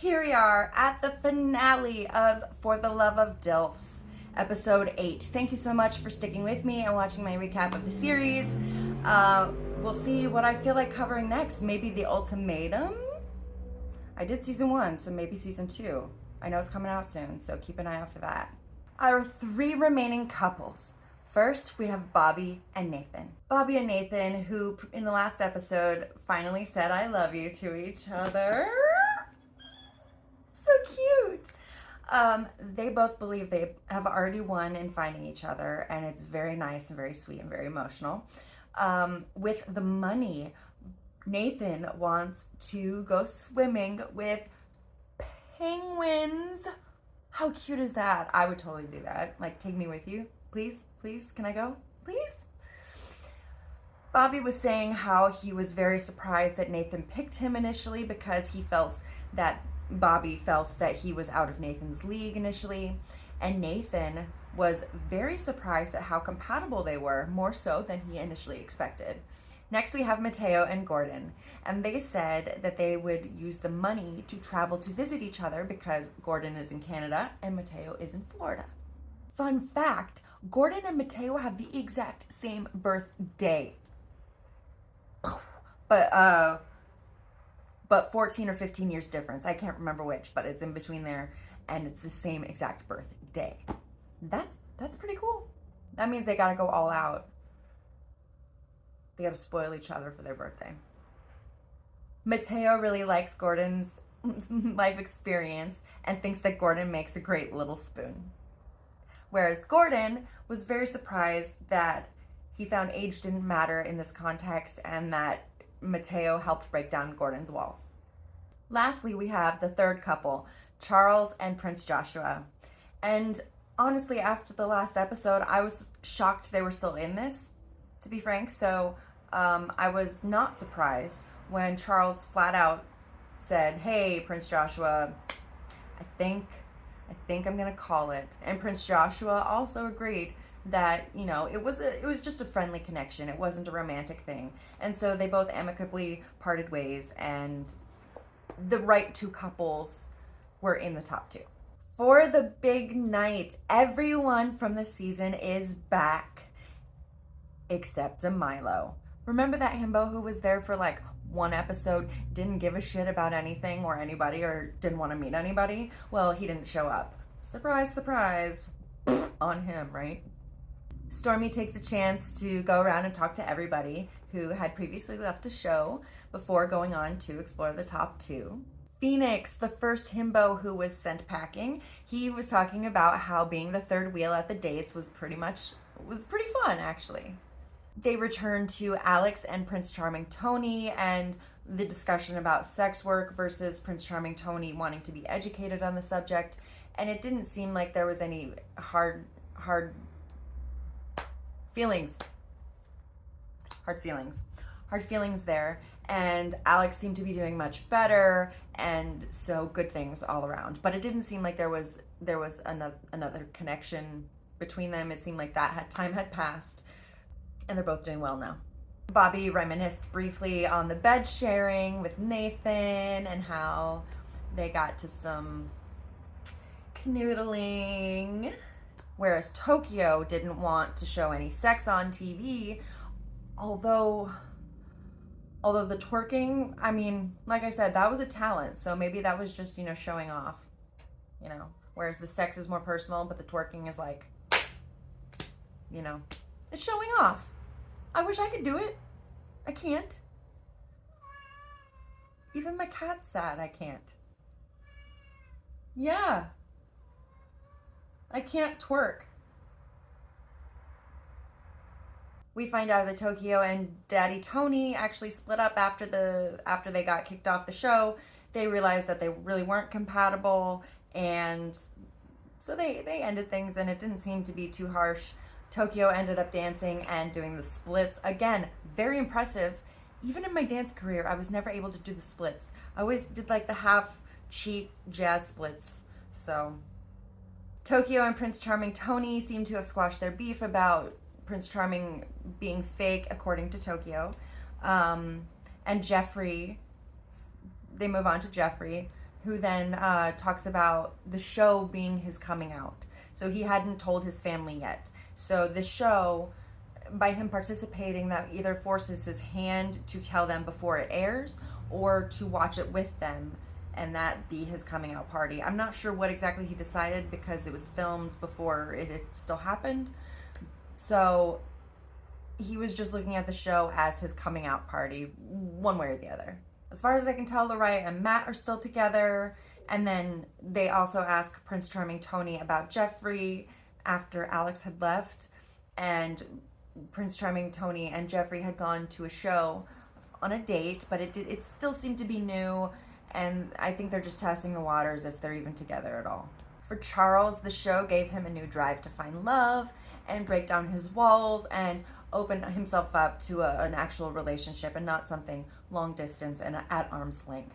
Here we are at the finale of For the Love of DILFs, episode 8. Thank you so much for sticking with me and watching my recap of the series. We'll see what I feel like covering next. Maybe the ultimatum? I did season 1, so maybe season 2. I know it's coming out soon, so keep an eye out for that. Our 3 remaining couples. First, we have Bobby and Nathan. Bobby and Nathan, who in the last episode finally said I love you to each other. So cute. They both believe they have already won in finding each other, and it's very nice and very sweet and very emotional. With the money, Nathan wants to go swimming with penguins. How cute is that? I would totally do that. Like, take me with you. Please, please, can I go? Please? Bobby was saying how he was very surprised that Nathan picked him initially because Bobby felt that he was out of Nathan's league initially, and Nathan was very surprised at how compatible they were, more so than he initially expected. Next, we have Mateo and Gordon, and they said that they would use the money to travel to visit each other because Gordon is in Canada and Mateo is in Florida. Fun fact, Gordon and Mateo have the exact same birthday. But 14 or 15 years difference. I can't remember which, but it's in between there, and it's the same exact birthday. That's pretty cool. That means they gotta go all out. They gotta spoil each other for their birthday. Mateo really likes Gordon's life experience and thinks that Gordon makes a great little spoon. Whereas Gordon was very surprised that he found age didn't matter in this context and that Mateo helped break down Gordon's walls. Lastly, we have the third couple, Charles and Prince Joshua. And honestly, after the last episode, I was shocked they were still in this, to be frank. So I was not surprised when Charles flat out said, "Hey, Prince Joshua, I think I'm gonna call it." And Prince Joshua also agreed that, it was just a friendly connection. It wasn't a romantic thing. And so they both amicably parted ways, and the right 2 couples were in the top 2. For the big night, everyone from the season is back except Milo. Remember that himbo who was there for like 1 episode, didn't give a shit about anything or anybody, or didn't want to meet anybody? Well, he didn't show up. Surprise, surprise. On him, right? Stormy takes a chance to go around and talk to everybody who had previously left the show before going on to explore the top 2. Phoenix, the first himbo who was sent packing, he was talking about how being the third wheel at the dates was pretty fun, actually. They returned to Alex and Prince Charming Tony and the discussion about sex work versus Prince Charming Tony wanting to be educated on the subject. And it didn't seem like there was any hard feelings there, and Alex seemed to be doing much better, and so good things all around. But it didn't seem like there was another connection between them. It seemed like time had passed, and they're both doing well now. Bobby reminisced briefly on the bed sharing with Nathan and how they got to some canoodling. Whereas Tokyo didn't want to show any sex on TV, although the twerking, I mean, like I said, that was a talent, so maybe that was just, showing off, whereas the sex is more personal, but the twerking is like, it's showing off. I wish I could do it. I can't. Even my cat's sad I can't. Yeah. I can't twerk. We find out that Tokyo and Daddy Tony actually split up after they got kicked off the show. They realized that they really weren't compatible, and so they ended things, and it didn't seem to be too harsh. Tokyo ended up dancing and doing the splits. Again, very impressive. Even in my dance career, I was never able to do the splits. I always did like the half cheat jazz splits. So Tokyo and Prince Charming Tony seem to have squashed their beef about Prince Charming being fake, according to Tokyo. And Jeffrey, they move on to Jeffrey, who then talks about the show being his coming out. So he hadn't told his family yet. So the show, by him participating, that either forces his hand to tell them before it airs or to watch it with them, and that be his coming out party. I'm not sure what exactly he decided because it was filmed before it had still happened. So he was just looking at the show as his coming out party, one way or the other. As far as I can tell, Loraya and Matt are still together. And then they also ask Prince Charming Tony about Jeffrey after Alex had left. And Prince Charming Tony and Jeffrey had gone to a show on a date, but it still seemed to be new. And I think they're just testing the waters if they're even together at all. For Charles, the show gave him a new drive to find love and break down his walls and open himself up to an actual relationship and not something long distance and at arm's length.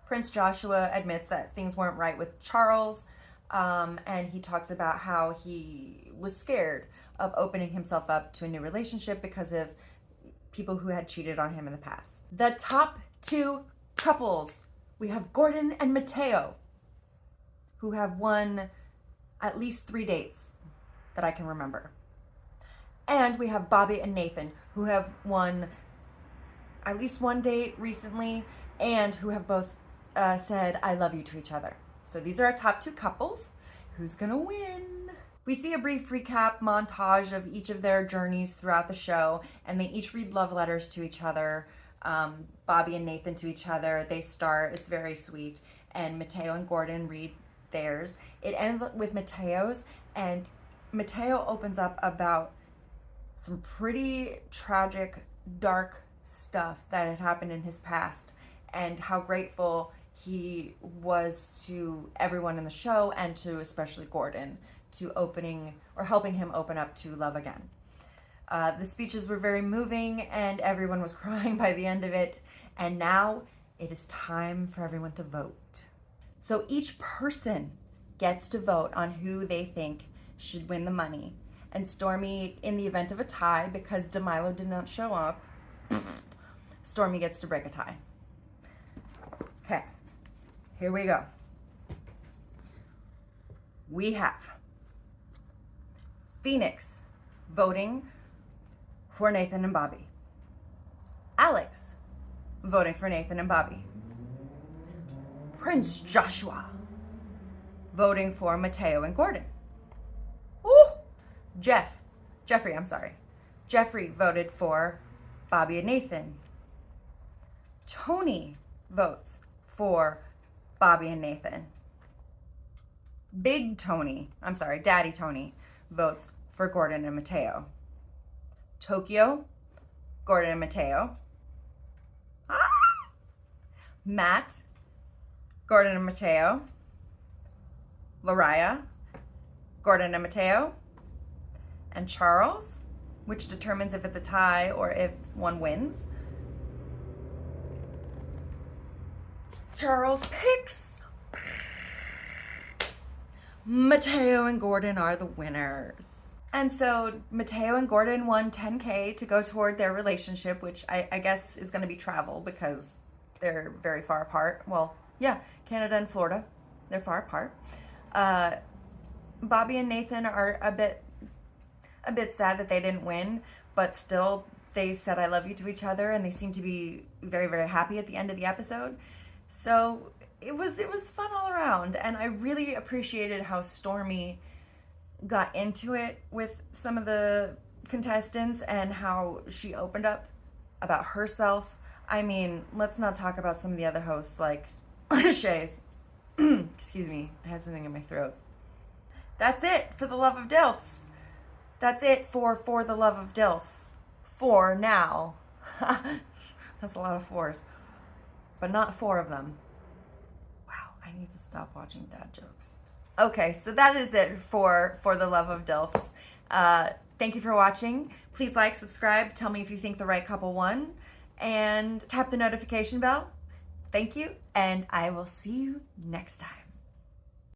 Prince Joshua admits that things weren't right with Charles, and he talks about how he was scared of opening himself up to a new relationship because of people who had cheated on him in the past. The top two couples, we have Gordon and Mateo, who have won at least 3 dates that I can remember. And we have Bobby and Nathan, who have won at least 1 date recently and who have both said I love you to each other. So these are our top 2 couples. Who's gonna win? We see a brief recap montage of each of their journeys throughout the show, and they each read love letters to each other. Bobby and Nathan to each other. They start, it's very sweet, and Mateo and Gordon read theirs. It ends with Mateo's, and Mateo opens up about some pretty tragic, dark stuff that had happened in his past and how grateful he was to everyone in the show and to especially Gordon to opening or helping him open up to love again. The speeches were very moving and everyone was crying by the end of it. And now it is time for everyone to vote. So each person gets to vote on who they think should win the money. And Stormy, in the event of a tie, because DeMilo did not show up, Stormy gets to break a tie. Okay, here we go. We have Phoenix voting for Nathan and Bobby. Alex voting for Nathan and Bobby. Prince Joshua voting for Mateo and Gordon. Ooh! Jeffrey voted for Bobby and Nathan. Tony votes for Bobby and Nathan. Daddy Tony votes for Gordon and Mateo. Tokyo, Gordon and Mateo. Matt, Gordon and Mateo. Loraya, Gordon and Mateo. And Charles, which determines if it's a tie or if one wins. Charles picks Mateo and Gordon are the winners. And so Mateo and Gordon won $10K to go toward their relationship, which I guess is going to be travel because they're very far apart. Well, yeah, Canada and Florida, they're far apart. Bobby and Nathan are a bit sad that they didn't win, but still they said I love you to each other and they seem to be very, very happy at the end of the episode. So it was fun all around, and I really appreciated how Stormy got into it with some of the contestants and how she opened up about herself. I mean, let's not talk about some of the other hosts like Shays. Excuse me, I had something in my throat. That's it for the Love of DILFs. That's it for the Love of DILFs. For now. That's a lot of fours. But not 4 of them. Wow, I need to stop watching dad jokes. Okay, so that is it for the Love of DILFs. Thank you for watching. Please like, subscribe, tell me if you think the right couple won, and tap the notification bell. Thank you, and I will see you next time.